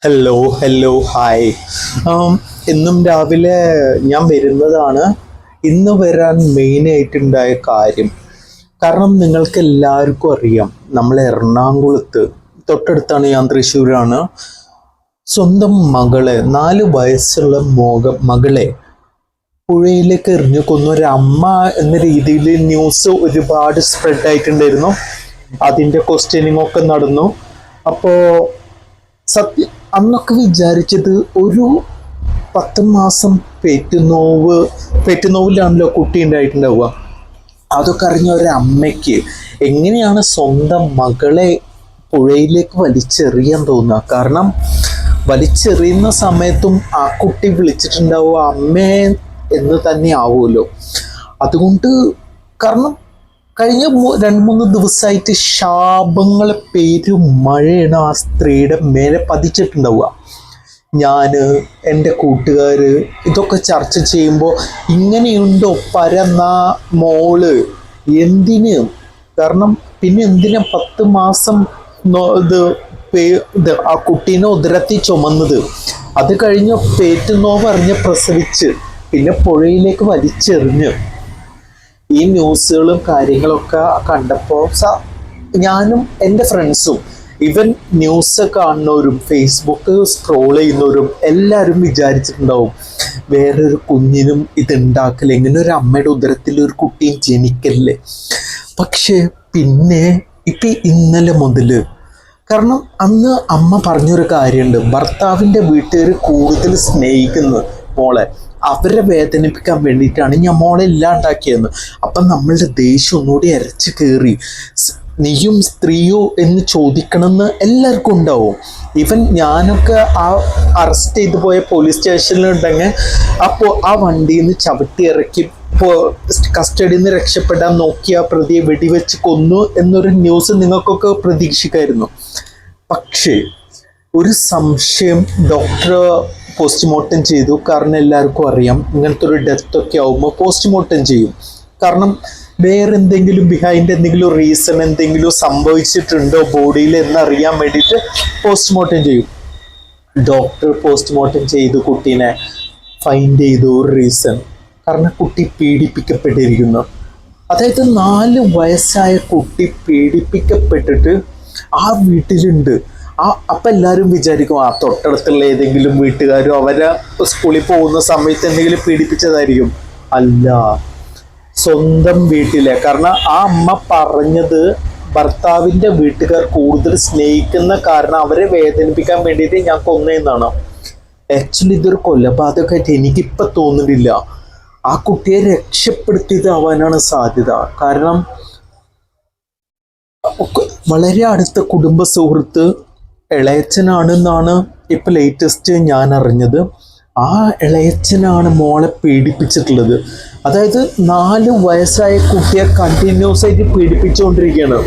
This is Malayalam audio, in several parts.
Hello hello hi. എന്നും രാവിലെ ഞാൻ വരുന്നതാണ്. ഇന്ന് വരാൻ മെയിനായിട്ടുണ്ടായ കാര്യം കാരണം നിങ്ങൾക്ക് എല്ലാവർക്കും അറിയാം, നമ്മൾ എറണാകുളത്ത് തൊട്ടടുത്താണ്, ഞാൻ തൃശ്ശൂരാണ്. സ്വന്തം മകളെ 4 വയസ്സുള്ള മകളെ പുഴയിലേക്ക് എറിഞ്ഞു കൊന്ന ഒരു അമ്മ എന്ന രീതിയിൽ ന്യൂസ് ഒരുപാട് സ്പ്രെഡ് ആയിട്ടുണ്ടായിരുന്നു. അതിൻ്റെ ക്വസ്റ്റ്യനിങ് ഒക്കെ നടന്നു. അപ്പോൾ സത്യം അന്നൊക്കെ വിചാരിച്ചത് ഒരു 10 മാസം പെറ്റുനോവിലാണല്ലോ കുട്ടി ഉണ്ടായിട്ടുണ്ടാവുക. അതൊക്കെ അറിഞ്ഞ ഒരമ്മയ്ക്ക് എങ്ങനെയാണ് സ്വന്തം മകളെ പുഴയിലേക്ക് വലിച്ചെറിയാൻ തോന്നുക? കാരണം വലിച്ചെറിയുന്ന സമയത്തും ആ കുട്ടി വിളിച്ചിട്ടുണ്ടാവുക അമ്മേ എന്ന് തന്നെ ആവുമല്ലോ. അതുകൊണ്ട് കാരണം കഴിഞ്ഞ 2-3 ദിവസമായിട്ട് ശാപങ്ങളെ പേരും മഴയാണ് ആ സ്ത്രീയുടെ മേലെ പതിച്ചിട്ടുണ്ടാവുക. ഞാൻ, എൻ്റെ കൂട്ടുകാർ ഇതൊക്കെ ചർച്ച ചെയ്യുമ്പോൾ ഇങ്ങനെയുണ്ടോ പരന്ന മോള്, എന്തിന്? കാരണം പിന്നെ എന്തിനാ 10 മാസം ഇത് ആ കുട്ടീനെ ഉദരത്തിൽ ചുമന്നത്? അത് കഴിഞ്ഞ് പേറ്റുനോവറിഞ്ഞ് പ്രസവിച്ച് പിന്നെ പുഴയിലേക്ക് വലിച്ചെറിഞ്ഞ് ഈ ന്യൂസുകളും കാര്യങ്ങളൊക്കെ കണ്ടപ്പോൾ ഞാനും എൻ്റെ ഫ്രണ്ട്സും ഇവൻ ന്യൂസ് കാണുന്നവരും ഫേസ്ബുക്ക് സ്ക്രോൾ ചെയ്യുന്നവരും എല്ലാവരും വിചാരിച്ചിട്ടുണ്ടാവും വേറൊരു കുഞ്ഞിനും ഇതുണ്ടാക്കില്ല, ഇങ്ങനെ ഒരു അമ്മയുടെ ഉദരത്തിൽ ഒരു കുട്ടിയും ജനിക്കല്ലേ. പക്ഷേ പിന്നെ ഇപ്പം ഇന്നലെ മുതൽ, കാരണം അന്ന് അമ്മ പറഞ്ഞൊരു കാര്യമുണ്ട്, ഭർത്താവിൻ്റെ വീട്ടുകാർ കൂടുതൽ സ്നേഹിക്കുന്നു മോളെ, അവരെ വേദനിപ്പിക്കാൻ വേണ്ടിയിട്ടാണ് ഞാൻ മോളെ ഇല്ലാണ്ടാക്കിയതെന്ന്. അപ്പം നമ്മളുടെ ദേഷ്യം ഒന്നുകൂടി ഇരച്ച് കയറി. നീയും സ്ത്രീയോ എന്ന് ചോദിക്കണമെന്ന് എല്ലാവർക്കും ഉണ്ടാവും. ഈവൻ ഞാനൊക്കെ ആ അറസ്റ്റ് ചെയ്ത് പോയ പോലീസ് സ്റ്റേഷനിലുണ്ടെങ്കിൽ അപ്പോൾ ആ വണ്ടിയിൽ നിന്ന് ചവിട്ടി ഇറക്കി കസ്റ്റഡിയിൽ നിന്ന് രക്ഷപ്പെടാൻ നോക്കിയ പ്രതിയെ വെടിവെച്ച് കൊന്നു എന്നൊരു ന്യൂസ് നിങ്ങൾക്കൊക്കെ പ്രതീക്ഷിക്കായിരുന്നു. പക്ഷേ ഒരു സംശയം, ഡോക്ടർ പോസ്റ്റ്മോർട്ടം ചെയ്തു. കാരണം എല്ലാവർക്കും അറിയാം ഇങ്ങനത്തെ ഒരു ഡെത്തൊക്കെ ആവുമ്പോൾ പോസ്റ്റ്മോർട്ടം ചെയ്യും. കാരണം വേറെ എന്തെങ്കിലും ബിഹൈൻഡ് എന്തെങ്കിലും റീസൺ എന്തെങ്കിലും സംഭവിച്ചിട്ടുണ്ടോ ബോഡിയിൽ എന്നറിയാൻ വേണ്ടിയിട്ട് പോസ്റ്റ്മോർട്ടം ചെയ്യും. ഡോക്ടർ പോസ്റ്റ്മോർട്ടം ചെയ്തു, കുട്ടീനെ ഫൈൻഡ് ചെയ്തു. ഒരു റീസൺ, കാരണം കുട്ടി പീഡിപ്പിക്കപ്പെട്ടിരിക്കുന്നു. അതായത് 4 വയസ്സായ കുട്ടി പീഡിപ്പിക്കപ്പെട്ടിട്ട് ആ വീട്ടിലുണ്ട്. അപ്പം എല്ലാവരും വിചാരിക്കും ആ തൊട്ടടുത്തുള്ള ഏതെങ്കിലും വീട്ടുകാരോ അവരെ സ്കൂളിൽ പോകുന്ന സമയത്ത് എന്തെങ്കിലും പീഡിപ്പിച്ചതായിരിക്കും. അല്ല, സ്വന്തം വീട്ടിലെ. കാരണം ആ അമ്മ പറഞ്ഞത് ഭർത്താവിൻ്റെ വീട്ടുകാർ കൂടുതൽ സ്നേഹിക്കുന്ന കാരണം അവരെ വേദനിപ്പിക്കാൻ വേണ്ടിയിട്ട് ഞാൻ കൊന്നതെന്നാണ്. ആക്ച്വലി ഇതൊരു കൊലപാതകമായിട്ട് എനിക്കിപ്പോൾ തോന്നുന്നില്ല. ആ കുട്ടിയെ രക്ഷപ്പെടുത്തിയതാവാനാണ് സാധ്യത. കാരണം വളരെ അടുത്ത കുടുംബ സുഹൃത്ത് ഇളയച്ചനാണെന്നാണ് ഇപ്പം ലേറ്റസ്റ്റ് ഞാൻ അറിഞ്ഞത്. ആ ഇളയച്ചനാണ് മോളെ പീഡിപ്പിച്ചിട്ടുള്ളത്. അതായത് 4 വയസ്സായ കുട്ടിയെ കണ്ടിന്യൂസ് ആയിട്ട് പീഡിപ്പിച്ചുകൊണ്ടിരിക്കുകയാണ്.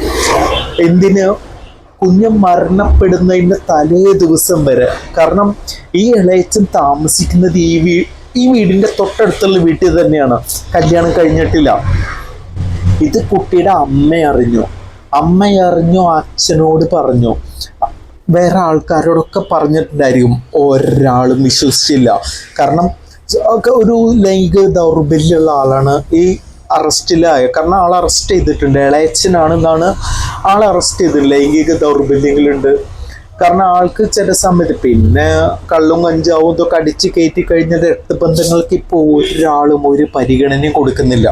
എന്തിന്? കുഞ്ഞ് മരണപ്പെടുന്നതിൻ്റെ തലേ ദിവസം വരെ. കാരണം ഈ ഇളയച്ചൻ താമസിക്കുന്നത് ഈ വീടിൻ്റെ തൊട്ടടുത്തുള്ള വീട്ടിൽ തന്നെയാണ്. കല്യാണം കഴിഞ്ഞിട്ടില്ല. ഇത് കുട്ടിയുടെ അമ്മയറിഞ്ഞു, അച്ഛനോട് പറഞ്ഞു, വേറെ ആൾക്കാരോടൊക്കെ പറഞ്ഞിട്ടുണ്ടായിരിക്കും. ഒരാളും വിശ്വസിച്ചില്ല. കാരണം ഒരു ലൈംഗിക ദൗർബല്യമുള്ള ആളാണ് ഈ അറസ്റ്റിലായ. കാരണം ആൾ അറസ്റ്റ് ചെയ്തിട്ടുണ്ട്, ഇളയച്ചനാണെന്നാണ് ആൾ അറസ്റ്റ് ചെയ്തത്. ലൈംഗിക ദൗർബല്യങ്ങളുണ്ട്. കാരണം ആൾക്ക് ചില സമയത്ത് പിന്നെ കള്ളും കഞ്ചാവും ഇതൊക്കെ അടിച്ച് കയറ്റി കഴിഞ്ഞ രക്തബന്ധങ്ങൾക്ക് ഇപ്പോൾ ഒരാളും ഒരു പരിഗണനയും കൊടുക്കുന്നില്ല.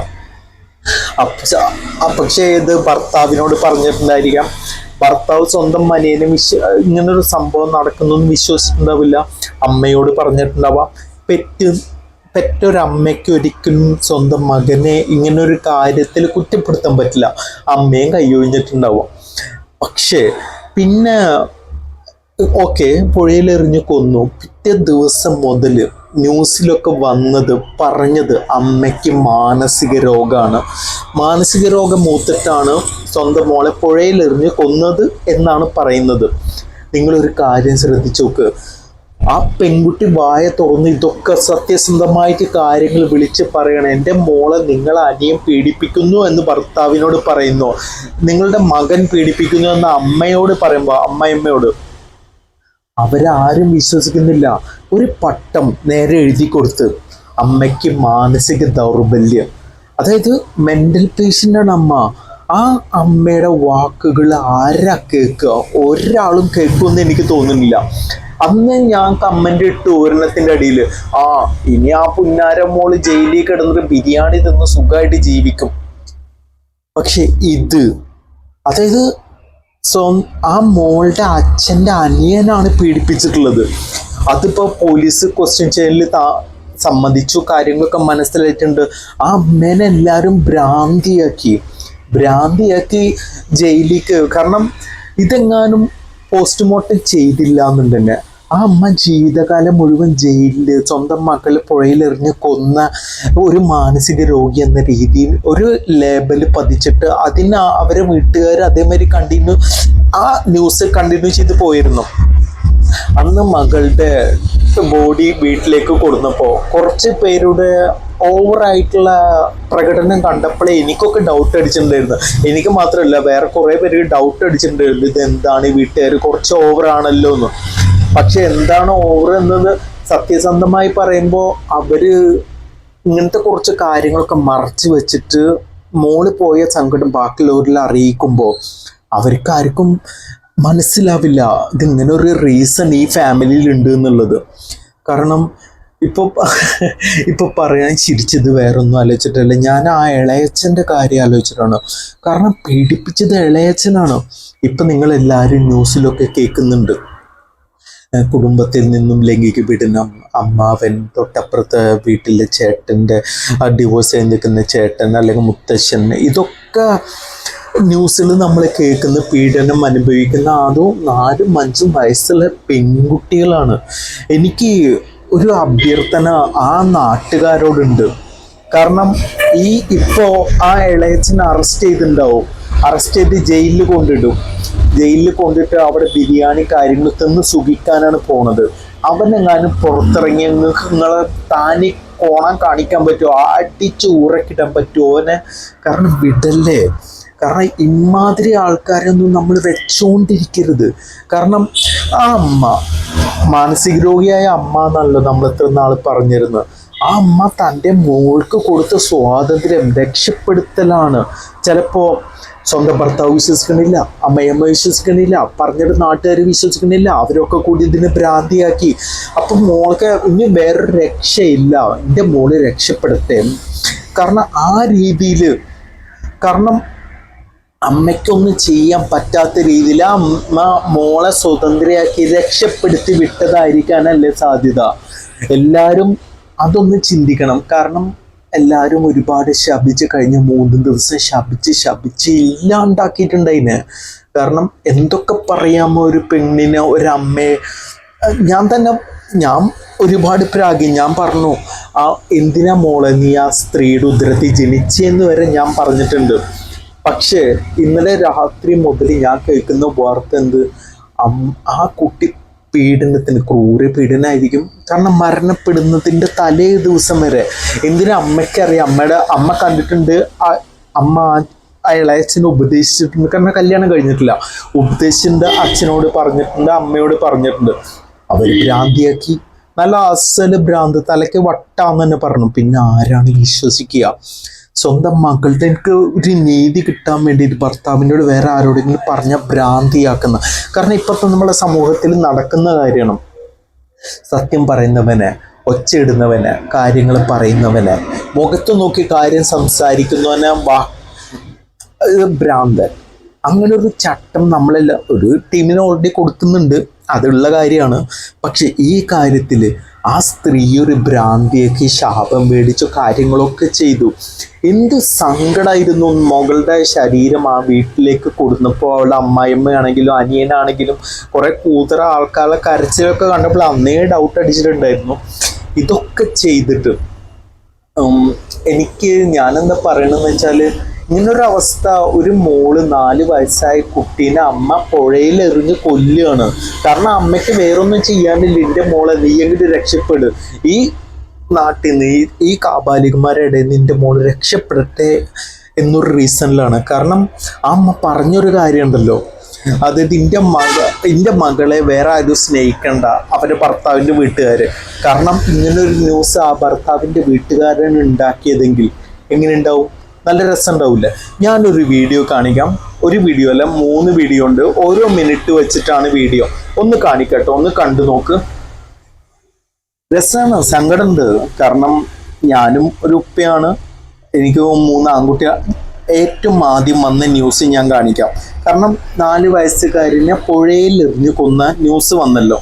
പക്ഷേ ഇത് ഭർത്താവിനോട് പറഞ്ഞിട്ടുണ്ടായിരിക്കാം. ഭർത്താവ് സ്വന്തം മനേനെ ഇങ്ങനൊരു സംഭവം നടക്കുന്നൊന്നും വിശ്വസിച്ചിട്ടുണ്ടാവില്ല. അമ്മയോട് പറഞ്ഞിട്ടുണ്ടാവാം. പെറ്റൊരമ്മയ്ക്ക് ഒരിക്കലും സ്വന്തം മകനെ ഇങ്ങനൊരു കാര്യത്തിൽ കുറ്റപ്പെടുത്താൻ പറ്റില്ല. അമ്മയും കൈയൊഴിഞ്ഞിട്ടുണ്ടാവാം. പക്ഷേ പിന്നെ ഓക്കെ, പുഴയിലെറിഞ്ഞ് കൊന്നു. പിറ്റേ ദിവസം മുതൽ ന്യൂസിലൊക്കെ പറഞ്ഞത് അമ്മയ്ക്ക് മാനസിക രോഗമാണ്. മാനസിക രോഗം മൂത്തിട്ടാണ് സ്വന്തം മോളെ പുഴയിലെറിഞ്ഞ് കൊന്നത് എന്നാണ് പറയുന്നത്. നിങ്ങളൊരു കാര്യം ശ്രദ്ധിച്ചു നോക്ക്. ആ പെൺകുട്ടി വായ തുറന്ന് ഇതൊക്കെ സത്യസന്ധമായിട്ട് കാര്യങ്ങൾ വിളിച്ച് പറയണം. എൻ്റെ മോളെ നിങ്ങളെ അനിയൻ പീഡിപ്പിക്കുന്നു എന്ന് ഭർത്താവിനോട് പറയുന്നു, നിങ്ങളുടെ മകൻ പീഡിപ്പിക്കുന്നു എന്ന് അമ്മയോട് പറയുമ്പോൾ അമ്മയമ്മയോട് അവരാരും വിശ്വസിക്കുന്നില്ല. ഒരു പട്ടം നേരെ എഴുതി കൊടുത്ത് അമ്മയ്ക്ക് മാനസിക ദൗർബല്യം, അതായത് മെൻ്റൽ പേഷ്യൻ്റാണ് അമ്മ. ആ അമ്മയുടെ വാക്കുകൾ ആരാ കേൾക്കുക? ഒരാളും കേൾക്കുമെന്ന് എനിക്ക് തോന്നുന്നില്ല. അന്ന് ഞാൻ കമൻ്റ് ഇട്ടു ഒരെണ്ണത്തിൻ്റെ അടിയിൽ, ഇനി ആ പുന്നാര മോള് ജയിലിൽ കിടന്നിട്ട് ബിരിയാണി തിന്ന് സുഖമായിട്ട് ജീവിക്കും. പക്ഷെ ഇത്, അതായത് ആ മോളുടെ അച്ഛൻ്റെ അനിയനാണ് പീഡിപ്പിച്ചിട്ടുള്ളത്. അതിപ്പോൾ പോലീസ് ക്വസ്റ്റ്യൻ ചെയ്യലിൽ സമ്മതിച്ചു, കാര്യങ്ങളൊക്കെ മനസ്സിലായിട്ടുണ്ട്. ആ അമ്മേനെ എല്ലാവരും ഭ്രാന്തിയാക്കി ജയിലിലേക്ക്. കാരണം ഇതെങ്ങാനും പോസ്റ്റ്മോർട്ടം ചെയ്തില്ല എന്നുണ്ടെന്നെ ആ അമ്മ ജീവിതകാലം മുഴുവൻ ജയിലിൽ സ്വന്തം മക്കളെ പുഴയിലെറിഞ്ഞ് കൊന്ന ഒരു മാനസിക രോഗി എന്ന രീതിയിൽ ഒരു ലേബൽ പതിച്ചിട്ട് അവരെ വീട്ടുകാർ അതേമാതിരി ആ ന്യൂസ് കണ്ടിന്യൂ ചെയ്ത് പോയിരുന്നു. അന്ന് മകളുടെ ബോഡി വീട്ടിലേക്ക് കൊടുന്നപ്പോൾ കുറച്ച് പേരുടെ ഓവറായിട്ടുള്ള പ്രകടനം കണ്ടപ്പോഴേ എനിക്കൊക്കെ ഡൗട്ട് അടിച്ചിട്ടുണ്ടായിരുന്നു. എനിക്ക് മാത്രമല്ല, വേറെ കുറേ പേർക്ക് ഡൗട്ട് അടിച്ചിട്ടുണ്ടായിരുന്നു, ഇതെന്താണ് ഈ വീട്ടുകാർ കുറച്ച് ഓവറാണല്ലോ എന്ന്. പക്ഷെ എന്താണ് ഓവർ എന്നത് സത്യസന്ധമായി പറയുമ്പോൾ അവര് ഇങ്ങനത്തെ കുറച്ച് കാര്യങ്ങളൊക്കെ മറച്ചു വെച്ചിട്ട് മോള് പോയ സങ്കടം ബാക്കിയുള്ളവരിൽ അറിയിക്കുമ്പോൾ അവർക്കാർക്കും മനസ്സിലാവില്ല ഇതിങ്ങനെ ഒരു റീസൺ ഈ ഫാമിലിയിൽ ഉണ്ട് എന്നുള്ളത്. കാരണം ഇപ്പോൾ പറയാൻ ചിരിച്ചത് വേറൊന്നും ആലോചിച്ചിട്ടല്ല, ഞാൻ ആ ഇളയച്ചൻ്റെ കാര്യം ആലോചിച്ചിട്ടാണ്. കാരണം പീഡിപ്പിച്ചത് ഇളയച്ചനാണ്. ഇപ്പം നിങ്ങളെല്ലാവരും ന്യൂസിലൊക്കെ കേൾക്കുന്നുണ്ട്, കുടുംബത്തിൽ നിന്നും ലൈംഗിക പീഡനം, അമ്മാവൻ, തൊട്ടപ്പുറത്തെ വീട്ടിലെ ചേട്ടൻ്റെ ഡിവോഴ്സ് ചെയ്ത് നിൽക്കുന്ന ചേട്ടൻ അല്ലെങ്കിൽ മുത്തശ്ശൻ, ഇതൊക്കെ ന്യൂസിൽ നമ്മൾ കേൾക്കുന്ന പീഡനം അനുഭവിക്കുന്ന അതും 4-5 വയസ്സുള്ള പെൺകുട്ടികളാണ്. എനിക്ക് ഒരു അഭ്യർത്ഥന ആ നാട്ടുകാരോടുണ്ട്. കാരണം ഇപ്പോൾ ആ ഇളയച്ചനെ അറസ്റ്റ് ചെയ്തിട്ടുണ്ടാവും, അറസ്റ്റ് ചെയ്ത് ജയിലിൽ കൊണ്ടിട്ട് അവിടെ ബിരിയാണി കാര്യങ്ങൾ തിന്ന് സുഖിക്കാനാണ് പോണത്. അവനെങ്ങാനും പുറത്തിറങ്ങി നിങ്ങളെ താനി കോണം കാണിക്കാൻ പറ്റുമോ? അടിച്ച് ഉറക്കിടാൻ പറ്റുമോ അവനെ? കാരണം വിടല്ലേ. കാരണം ഇമാതിരി ആൾക്കാരൊന്നും നമ്മൾ വെച്ചോണ്ടിരിക്കരുത്. കാരണം ആ അമ്മ മാനസിക രോഗിയായ അമ്മ എന്നല്ലോ നമ്മൾ ഇത്ര നാൾ പറഞ്ഞിരുന്നത്. ആ അമ്മ തൻ്റെ മോൾക്ക് കൊടുത്ത സ്വാതന്ത്ര്യം രക്ഷപ്പെടുത്തലാണ്. ചിലപ്പോൾ സ്വന്തം ഭർത്താവ് വിശ്വസിക്കണില്ല, അമ്മയമ്മ വിശ്വസിക്കണില്ല, പറഞ്ഞിട്ട് നാട്ടുകാർ വിശ്വസിക്കണില്ല, അവരൊക്കെ കൂടി ഇതിനെ ഭ്രാന്തിയാക്കി. അപ്പം മോൾക്ക് ഇനി വേറൊരു രക്ഷയില്ല, എൻ്റെ മോള് രക്ഷപ്പെടുത്തേ. കാരണം ആ രീതിയിൽ, കാരണം അമ്മയ്ക്കൊന്നും ചെയ്യാൻ പറ്റാത്ത രീതിയിൽ ആ അമ്മ മോളെ സ്വതന്ത്രയാക്കി രക്ഷപ്പെടുത്തി വിട്ടതായിരിക്കാനല്ലേ സാധ്യത. എല്ലാവരും അതൊന്ന് ചിന്തിക്കണം. കാരണം എല്ലാവരും ഒരുപാട് ശപിച്ച് കഴിഞ്ഞ 3 ദിവസം ശപിച്ച് ഇല്ലാണ്ടാക്കിയിട്ടുണ്ടതിന്. കാരണം എന്തൊക്കെ പറയാമോ ഒരു പെണ്ണിനെ, ഒരമ്മയെ. ഞാൻ ഒരുപാട് പ്രാഗി ഞാൻ പറഞ്ഞു, എന്തിനാ മോളെ നീ ആ സ്ത്രീയുടെ ഉദരത്തിൽ ജനിച്ചെന്ന് വരെ ഞാൻ പറഞ്ഞിട്ടുണ്ട്. പക്ഷേ ഇന്നലെ രാത്രി മുതൽ ഞാൻ കേൾക്കുന്ന വാർത്ത ആ കുട്ടി ക്രൂര പീഡനമായിരിക്കും. കാരണം മരണപ്പെടുന്നതിൻ്റെ തലേ ദിവസം വരെ അമ്മയ്ക്കറിയാം. അമ്മ കണ്ടിട്ടുണ്ട്, അമ്മ ഇളയച്ചനെ ഉപദേശിച്ചിട്ടുണ്ട്. കാരണം കല്യാണം കഴിഞ്ഞിട്ടില്ല, ഉപദേശിച്ചിട്ടുണ്ട്, അച്ഛനോട് പറഞ്ഞിട്ടുണ്ട്, അമ്മയോട് പറഞ്ഞിട്ടുണ്ട്. അവർ ഭ്രാന്തിയാക്കി, നല്ല അസല് ഭ്രാന്ത്, തലയ്ക്ക് വട്ടാന്ന് തന്നെ പറഞ്ഞു. പിന്നെ ആരാണ് വിശ്വസിക്കുക? സ്വന്തം മകളുടെ എനിക്ക് ഒരു നീതി കിട്ടാൻ വേണ്ടിയിട്ട് ഭർത്താവിനോട് വേറെ ആരോടെങ്കിലും പറഞ്ഞ ഭ്രാന്തിയാക്കുന്ന. കാരണം ഇപ്പോഴത്തെ നമ്മുടെ സമൂഹത്തിൽ നടക്കുന്ന കാര്യമാണ്. സത്യം പറയുന്നവനെ, ഒച്ചയിടുന്നവനെ, കാര്യങ്ങൾ പറയുന്നവനെ, മുഖത്ത് നോക്കി കാര്യം സംസാരിക്കുന്നവനെ ഭ്രാന്തൻ. അങ്ങനെ ഒരു ചട്ടം നമ്മളെല്ലാം ഒരു ടീമിന് ഓൾറെഡി കൊടുക്കുന്നുണ്ട്, അതുള്ള കാര്യമാണ്. പക്ഷെ ഈ കാര്യത്തിൽ ആ സ്ത്രീ ഒരു ഭ്രാന്തിയൊക്കെ ശാപം മേടിച്ചു കാര്യങ്ങളൊക്കെ ചെയ്തു. എന്ത് സങ്കടമായിരുന്നു. മകളുടെ ശരീരം ആ വീട്ടിലേക്ക് കൊടുന്നപ്പോൾ അവളുടെ അമ്മായിയമ്മയാണെങ്കിലും അനിയനാണെങ്കിലും കുറേ കൂതറ ആൾക്കാരുടെ കരച്ചിലൊക്കെ കണ്ടപ്പോൾ അന്നേ ഡൗട്ട് അടിച്ചിട്ടുണ്ടായിരുന്നു. ഇതൊക്കെ ചെയ്തിട്ട് ഞാനെന്താ പറയണമെന്ന് വെച്ചാൽ, ഇങ്ങനൊരവസ്ഥ, ഒരു മോള് 4 വയസ്സായ കുട്ടീനെ അമ്മ പുഴയിൽ എറിഞ്ഞ് കൊല്ലുകയാണ്. കാരണം അമ്മയ്ക്ക് വേറൊന്നും ചെയ്യാനില്ല, എൻ്റെ മോളെ നീ എങ്കിലും രക്ഷപ്പെടും, ഈ നാട്ടിൽ നിന്ന് ഈ കാബാലികന്മാരുടെ ഇടയിൽ നിന്ന് എൻ്റെ മോള് രക്ഷപ്പെടട്ടെ എന്നൊരു റീസണിലാണ്. കാരണം ആ അമ്മ പറഞ്ഞൊരു കാര്യമുണ്ടല്ലോ, അതായത് എൻ്റെ മകളെ വേറെ ആരും സ്നേഹിക്കണ്ട, അവരുടെ ഭർത്താവിൻ്റെ വീട്ടുകാർ. കാരണം ഇങ്ങനൊരു ന്യൂസ് ആ ഭർത്താവിൻ്റെ വീട്ടുകാരാണ് ഉണ്ടാക്കിയതെങ്കിൽ എങ്ങനെ ഉണ്ടാവും? നല്ല രസം ഉണ്ടാവില്ല. ഞാനൊരു വീഡിയോ കാണിക്കാം. ഒരു വീഡിയോ അല്ല, 3 വീഡിയോ ഉണ്ട്. ഓരോ മിനിറ്റ് വെച്ചിട്ടാണ് വീഡിയോ. ഒന്ന് കാണിക്കട്ടോ, ഒന്ന് കണ്ടു നോക്ക്. രസമാണ്, സങ്കടമുണ്ട്. കാരണം ഞാനും ഒരു ഉപ്പയാണ്, എനിക്ക് 3 ആൺകുട്ടികൾ. ഏറ്റവും ആദ്യം വന്ന ന്യൂസ് ഞാൻ കാണിക്കാം. കാരണം 4 വയസ്സുകാരനെ പുഴയിൽ എറിഞ്ഞു കൊന്ന ന്യൂസ് വന്നല്ലോ.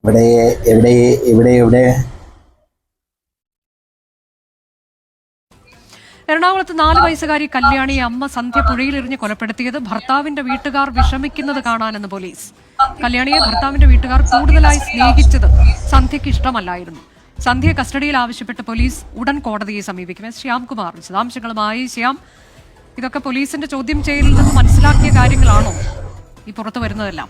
എവിടെ എവിടെ എവിടെ എവിടെ എറണാകുളത്ത് 4 വയസ്സുകാരി കല്യാണിയെ അമ്മ സന്ധ്യ പുഴയിലെറിഞ്ഞ് കൊലപ്പെടുത്തിയത് ഭർത്താവിന്റെ വീട്ടുകാർ വിഷമിക്കുന്നത് കാണാനെന്ന് പോലീസ്. കല്യാണിയെ ഭർത്താവിന്റെ വീട്ടുകാർ കൂടുതലായി സ്നേഹിച്ചത് സന്ധ്യയ്ക്ക് ഇഷ്ടമല്ലായിരുന്നു. സന്ധ്യയെ കസ്റ്റഡിയിൽ ആവശ്യപ്പെട്ട് പോലീസ് ഉടൻ കോടതിയെ സമീപിക്കും. ശ്യാംകുമാർ വിശദാംശങ്ങളുമായി. ശ്യാം, ഇതൊക്കെ പോലീസിന്റെ ചോദ്യം ചെയ്യലിൽ നിന്ന് മനസ്സിലാക്കിയ കാര്യങ്ങളാണോ ഈ പുറത്തു വരുന്നതെല്ലാം?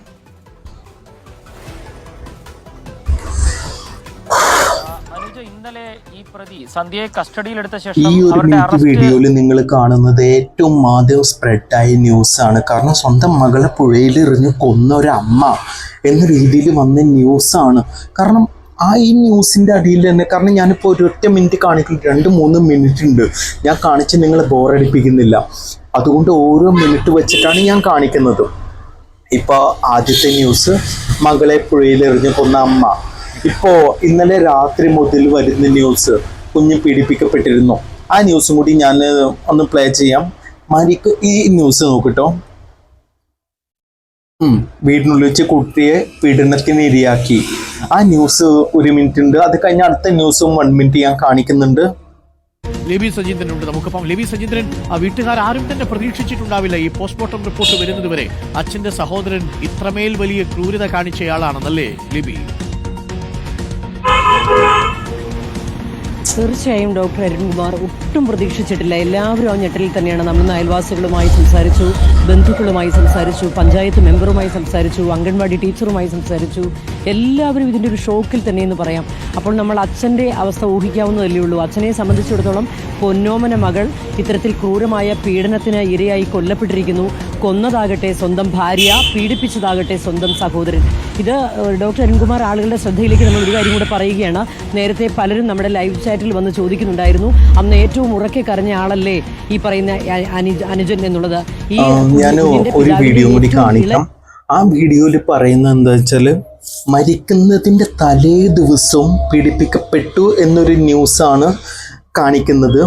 ഇന്നലെ ഈ പ്രതി സന്ധ്യയെ കസ്റ്റഡിയിലെടുത്ത ശേഷം ഈ ഒരു വീഡിയോയിൽ നിങ്ങൾ കാണുന്നത് ഏറ്റവും ആദ്യം സ്പ്രെഡായ ന്യൂസാണ്. കാരണം സ്വന്തം മകളെ പുഴയിൽ എറിഞ്ഞ് കൊന്ന ഒരു അമ്മ എന്ന രീതിയിൽ വന്ന ന്യൂസാണ്. കാരണം ഈ ന്യൂസിൻ്റെ അടിയിൽ തന്നെ, കാരണം ഞാനിപ്പോൾ ഒരൊറ്റ മിനിറ്റ് കാണിക്കില്ല, 2-3 മിനിറ്റ് ഉണ്ട്. ഞാൻ കാണിച്ച് നിങ്ങളെ ബോറടിപ്പിക്കുന്നില്ല. അതുകൊണ്ട് ഓരോ മിനിറ്റ് വെച്ചിട്ടാണ് ഞാൻ കാണിക്കുന്നത്. ഇപ്പോൾ ആദ്യത്തെ ന്യൂസ്, മകളെ പുഴയിൽ എറിഞ്ഞ് കൊന്ന അമ്മ. ഇപ്പോൾ ഇന്നലെ രാത്രി മുതൽ വരുന്ന ന്യൂസ്, കുഞ്ഞ് പീഡിപ്പിക്കപ്പെട്ടിരുന്നു. ആ ന്യൂസും കൂടി ഞാൻ ഒന്ന് പ്ലേ ചെയ്യാം. മാരിക്ക് ഈ ന്യൂസ് നോക്കിട്ടോ. വീടിനുള്ളിൽ വെച്ച് കുട്ടിയെ പീഡനത്തിന് ഇരയാക്കി. ആ ന്യൂസ് 1 മിനിറ്റ് ഉണ്ട്. അത് കഴിഞ്ഞ അടുത്ത ന്യൂസും 1 മിനിറ്റ് ഞാൻ കാണിക്കുന്നുണ്ട്. ലെബി സജീന്ദ്രൻ ഉണ്ട് നമുക്കിപ്പം. ലെബി സജീന്ദ്രൻ, വീട്ടുകാർ ആരും തന്നെ പ്രതീക്ഷിച്ചിട്ടുണ്ടാവില്ല ഈ പോസ്റ്റ്മോർട്ടം റിപ്പോർട്ട് വരുന്നത് വരെ അച്ഛന്റെ സഹോദരൻ ഇത്രമേൽ വലിയ ക്രൂരത കാണിച്ചയാളാണെന്നല്ലേ ലെബി? തീർച്ചയായും ഡോക്ടർ അരുൺകുമാർ ഒട്ടും പ്രതീക്ഷിച്ചിട്ടില്ല. എല്ലാവരും ആ ഞെട്ടലിൽ തന്നെയാണ്. നമ്മൾ അയൽവാസികളുമായി സംസാരിച്ചു, ബന്ധുക്കളുമായി സംസാരിച്ചു, പഞ്ചായത്ത് മെമ്പറുമായി സംസാരിച്ചു, അംഗൻവാടി ടീച്ചറുമായി സംസാരിച്ചു. എല്ലാവരും ഇതിൻ്റെ ഒരു ഷോക്കിൽ തന്നെയെന്ന് പറയാം. അപ്പോൾ നമ്മൾ അച്ഛൻ്റെ അവസ്ഥ ഊഹിക്കാവുന്നതല്ലേ ഉള്ളൂ. അച്ഛനെ സംബന്ധിച്ചിടത്തോളം പൊന്നോമന മകൾ ഇത്തരത്തിൽ ക്രൂരമായ പീഡനത്തിന് ഇരയായി കൊല്ലപ്പെട്ടിരിക്കുന്നു. കൊന്നതാകട്ടെ സ്വന്തം ഭാര്യ, പീഡിപ്പിച്ചതാകട്ടെ സ്വന്തം സഹോദരൻ. ഇത് ഡോക്ടർ അരുൺകുമാർ, ആളുകളുടെ ശ്രദ്ധയിലേക്ക് നമ്മൾ ഒരു കാര്യം കൂടെ പറയുകയാണ്. നേരത്തെ പലരും നമ്മുടെ ലൈവ് ചാറ്റിൽ വന്ന് ചോദിക്കുന്നുണ്ടായിരുന്നു, അന്ന് ഏറ്റവും ഉറക്കെ കരഞ്ഞ ആളല്ലേ ഈ പറയുന്ന അനുജൻ എന്നുള്ളത്. ഞാൻ ഒരു വീഡിയോ കൂടി കാണിക്കാം. ആ വീഡിയോയിൽ പറയുന്നത് എന്താ വെച്ചാൽ, മരിക്കുന്നതിൻ്റെ തലേ ദിവസവും പീഡിപ്പിക്കപ്പെട്ടു എന്നൊരു ന്യൂസാണ് കാണിക്കുന്നത്.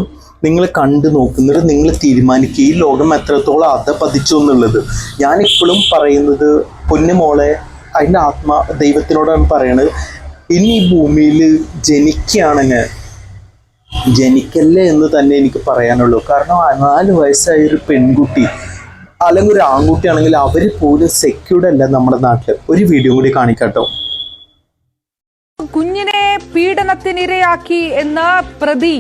നിങ്ങൾ കണ്ടു നോക്കുന്നത്, നിങ്ങൾ തീരുമാനിക്കുക ഈ ലോകം എത്രത്തോളം അധപതിച്ചു എന്നുള്ളത്. ഞാനിപ്പോഴും പറയുന്നത്, പൊന്നുമോളെ, അതിൻ്റെ ദൈവത്തിനോടാണ് പറയണത്, ഇനി ഈ ഭൂമിയിൽ ജനിക്കുകയാണെങ്കിൽ ജനിക്കല്ലേ എന്ന് തന്നെ എനിക്ക് പറയാനുള്ളൂ. കാരണം 4 വയസ്സായൊരു പെൺകുട്ടി അല്ലെങ്കിൽ ഒരു ആൺകുട്ടി ആണെങ്കിൽ അവർ പോലും സെക്യൂർഡ് അല്ല നമ്മുടെ നാട്ടിൽ. ഒരു വീഡിയോ കൂടി കാണിക്കാട്ടോ. കുഞ്ഞിനെ പീഡനത്തിനിരയാക്കി എന്ന പ്രതി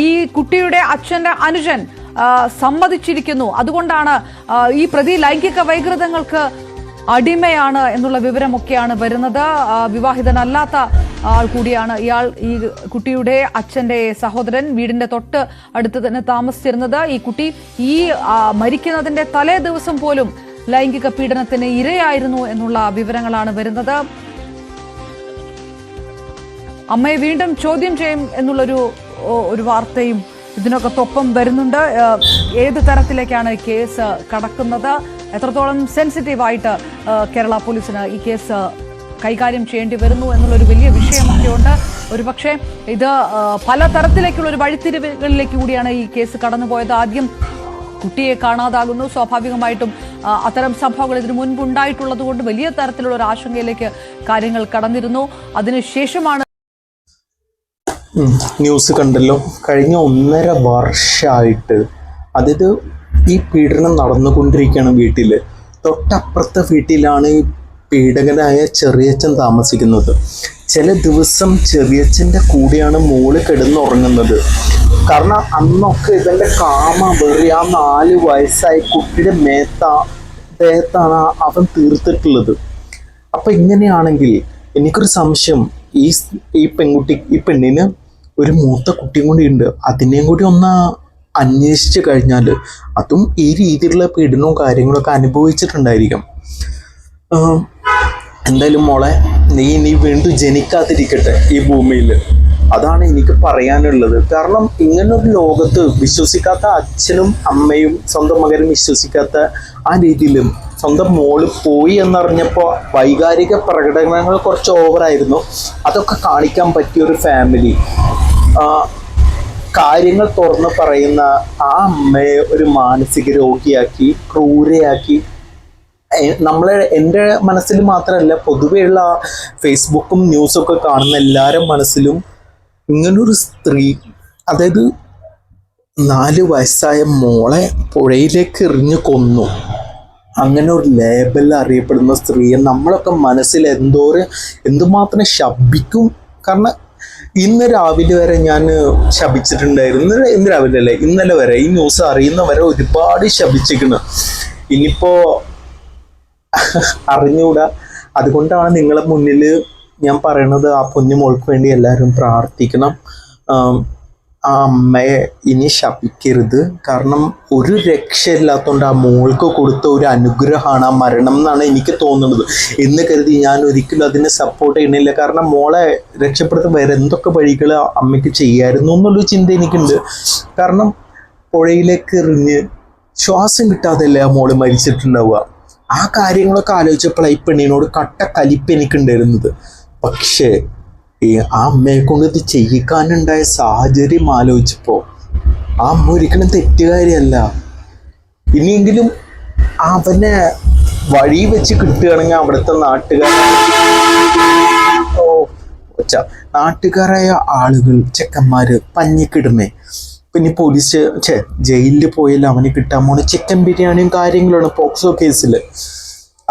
ഈ കുട്ടിയുടെ അച്ഛന്റെ അനുജൻ സമ്മതിച്ചിരിക്കുന്നു. അതുകൊണ്ടാണ് ഈ പ്രതി ലൈംഗിക വൈകൃതങ്ങൾക്ക് അടിമയാണ് എന്നുള്ള വിവരമൊക്കെയാണ് വരുന്നത്. വിവാഹിതനല്ലാത്ത ആൾ കൂടിയാണ് ഇയാൾ. ഈ കുട്ടിയുടെ അച്ഛന്റെ സഹോദരൻ വീടിന്റെ തൊട്ട് അടുത്ത് തന്നെ താമസിച്ചിരുന്നത്. ഈ കുട്ടി ഈ മരിക്കുന്നതിന്റെ തലേ ദിവസം പോലും ലൈംഗിക പീഡനത്തിന് ഇരയായിരുന്നു എന്നുള്ള വിവരങ്ങളാണ് വരുന്നത്. അമ്മയെ വീണ്ടും ചോദ്യം ചെയ്യും എന്നുള്ളൊരു വാർത്തയും ഇതിനൊക്കെ ഒപ്പം വരുന്നുണ്ട്. ഏത് തരത്തിലേക്കാണ് കേസ് കടക്കുന്നത്, എത്രത്തോളം സെൻസിറ്റീവായിട്ട് കേരള പോലീസിന് ഈ കേസ് കൈകാര്യം ചെയ്യേണ്ടി വരുന്നു എന്നുള്ളൊരു വലിയ വിഷയമൊക്കെ ഉണ്ട്. ഒരുപക്ഷെ ഇത് പല തരത്തിലേക്കുള്ള ഒരു വഴിത്തിരിവുകളിലേക്ക് കൂടിയാണ് ഈ കേസ് കടന്നുപോയത്. ആദ്യം കുട്ടിയെ കാണാതാകുന്നു. സ്വാഭാവികമായിട്ടും അത്തരം സംഭവങ്ങൾ ഇതിനു മുൻപുണ്ടായിട്ടുള്ളത് കൊണ്ട് വലിയ തരത്തിലുള്ള ഒരു ആശങ്കയിലേക്ക് കാര്യങ്ങൾ കടന്നിരുന്നു. അതിനുശേഷമാണ് ന്യൂസ് കണ്ടല്ലോ. കഴിഞ്ഞ 1.5 വർഷമായിട്ട്, അതായത് ഈ പീഡനം നടന്നുകൊണ്ടിരിക്കുകയാണ്. വീട്ടിൽ തൊട്ടപ്പുറത്തെ വീട്ടിലാണ് പീഡകനായ ചെറിയച്ഛൻ താമസിക്കുന്നത്. ചില ദിവസം ചെറിയച്ഛൻ്റെ കൂടെയാണ് മോള് കിടന്നുറങ്ങുന്നത്. കാരണം അന്നൊക്കെ ഇവൻ്റെ കാമ വെറി ആ 4 വയസ്സായ കുട്ടിയുടെ ദേഹത്താണ് അവൻ തീർത്തിട്ടുള്ളത്. അപ്പം ഇങ്ങനെയാണെങ്കിൽ എനിക്കൊരു സംശയം, ഈ പെണ്ണിന് ഒരു മൂത്ത കുട്ടിയും കൂടി ഉണ്ട്. അതിനെയും കൂടി ഒന്ന് അന്വേഷിച്ച് കഴിഞ്ഞാൽ അതും ഈ രീതിയിലുള്ള പീഡനവും കാര്യങ്ങളൊക്കെ അനുഭവിച്ചിട്ടുണ്ടായിരിക്കും. എന്തായാലും മോളെ, നീ വീണ്ടും ജനിക്കാതിരിക്കട്ടെ ഈ ഭൂമിയിൽ. അതാണ് എനിക്ക് പറയാനുള്ളത്. കാരണം ഇങ്ങനൊരു ലോകത്ത് വിശ്വസിക്കാത്ത അച്ഛനും അമ്മയും സ്വന്തം മകനും വിശ്വസിക്കാത്ത ആ രീതിയിലും സ്വന്തം മോള് പോയി എന്നറിഞ്ഞപ്പോൾ വൈകാരിക പ്രകടനങ്ങൾ കുറച്ച് ഓവറായിരുന്നു. അതൊക്കെ കാണിക്കാൻ പറ്റിയ ഒരു ഫാമിലി, കാര്യങ്ങൾ തുറന്ന് പറയുന്ന ആ അമ്മയെ ഒരു മാനസിക രോഗിയാക്കി, ക്രൂരയാക്കി, എൻ്റെ മനസ്സിൽ മാത്രമല്ല പൊതുവെയുള്ള ഫേസ്ബുക്കും ന്യൂസൊക്കെ കാണുന്ന എല്ലാവരും മനസ്സിലും ഇങ്ങനൊരു സ്ത്രീ, അതായത് 4 വയസ്സായ മോളെ പുഴയിലേക്ക് എറിഞ്ഞു കൊന്നു, അങ്ങനെ ഒരു ലേബലിൽ അറിയപ്പെടുന്ന സ്ത്രീയെ നമ്മളൊക്കെ മനസ്സിൽ എന്തുമാത്രം ശപിക്കും. കാരണം ഇന്ന് രാവിലെ വരെ ഞാൻ ശപിച്ചിട്ടുണ്ടായിരുന്നു. ഇന്ന് രാവിലെ അല്ലേ, ഇന്നലെ വരെ ഈ ന്യൂസ് അറിയുന്നവരെ ഒരുപാട് ശപിച്ചിരിക്കുന്നു. ഇനിയിപ്പോൾ അറിഞ്ഞുകൂടാ. അതുകൊണ്ടാണ് നിങ്ങളെ മുന്നിൽ ഞാൻ പറയണത്, ആ പൊന്നു മോൾക്ക് വേണ്ടി എല്ലാവരും പ്രാർത്ഥിക്കണം. ആ അമ്മയെ ഇനി ശപിക്കരുത്. കാരണം ഒരു രക്ഷയില്ലാത്തതുകൊണ്ട് ആ മോൾക്ക് കൊടുത്ത ഒരു അനുഗ്രഹമാണ് ആ മരണം എന്നാണ് എനിക്ക് തോന്നുന്നത്. എന്ന് കരുതി ഞാൻ ഒരിക്കലും അതിനെ സപ്പോർട്ട് ചെയ്യണില്ല. കാരണം മോളെ രക്ഷപ്പെടുത്താൻ വേറെ എന്തൊക്കെ വഴികൾ അമ്മയ്ക്ക് ചെയ്യായിരുന്നു എന്നുള്ളൊരു ചിന്ത എനിക്കുണ്ട്. കാരണം പുഴയിലേക്ക് എറിഞ്ഞ് ശ്വാസം കിട്ടാതെയല്ലേ ആ മോള് മരിച്ചിട്ടുണ്ടാവുക. ആ കാര്യങ്ങളൊക്കെ ആലോചിച്ചപ്പോഴാണ് ഈ പെണ്ണിനോട് കട്ട കലിപ്പ് എനിക്കുണ്ടായിരുന്നത്. പക്ഷേ ആ അമ്മയെ കൊണ്ട് ഇത് ചെയ്യിക്കാനുണ്ടായ സാഹചര്യം ആലോചിച്ചപ്പോൾ ആ അമ്മ ഒരിക്കലും തെറ്റുകാരിയല്ല. ഇനിയെങ്കിലും അവനെ വഴി വെച്ച് കിട്ടുകയാണെങ്കിൽ അവിടുത്തെ നാട്ടുകാരായ ആളുകൾ, ചെക്കന്മാര് പഞ്ഞിക്കിടുന്നേ, പിന്നെ പോലീസ് ജയിലിൽ പോയാൽ അവന് കിട്ടാൻ പോണ ചിക്കൻ ബിരിയാണിയും കാര്യങ്ങളാണ് പോക്സോ കേസിൽ.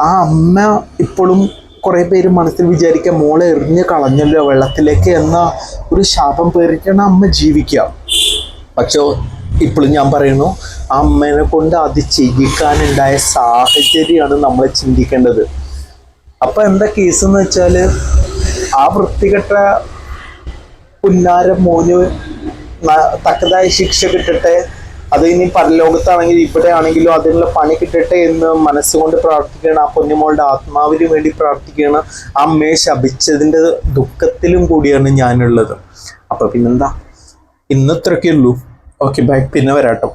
ആ അമ്മ ഇപ്പോഴും കുറേ പേര് മനസ്സിൽ വിചാരിക്കുക മോളെ എറിഞ്ഞ് കളഞ്ഞല്ലോ വെള്ളത്തിലേക്ക് എന്ന ഒരു ശാപം പേറിട്ടാണ് അമ്മ ജീവിക്കുക. പക്ഷേ ഇപ്പോഴും ഞാൻ പറയുന്നു, ആ അമ്മേനെ കൊണ്ട് അത് ചെയ്യിക്കാനുണ്ടായ സാഹചര്യമാണ് നമ്മൾ ചിന്തിക്കേണ്ടത്. അപ്പം എന്താ കേസ് എന്ന് വെച്ചാൽ, ആ വൃത്തികെട്ട പുന്നാര മോന് തക്കതായ ശിക്ഷ കിട്ടട്ടെ. അത് ഇനി പരലോകത്താണെങ്കിൽ ഇവിടെ ആണെങ്കിലും അതിനുള്ള പണി കിട്ടട്ടെ എന്ന് മനസ്സുകൊണ്ട് പ്രാർത്ഥിക്കണം. ആ പൊന്നുമോളുടെ ആത്മാവിന് വേണ്ടി പ്രാർത്ഥിക്കണം. ആ അമ്മയെ ശപിച്ചതിൻ്റെ ദുഃഖത്തിലും കൂടിയാണ് ഞാനുള്ളത്. അപ്പോൾ പിന്നെന്താ, ഇന്നത്രയൊക്കെ ഉള്ളൂ. ഓക്കെ ബൈ, പിന്നെ വരാട്ടോ.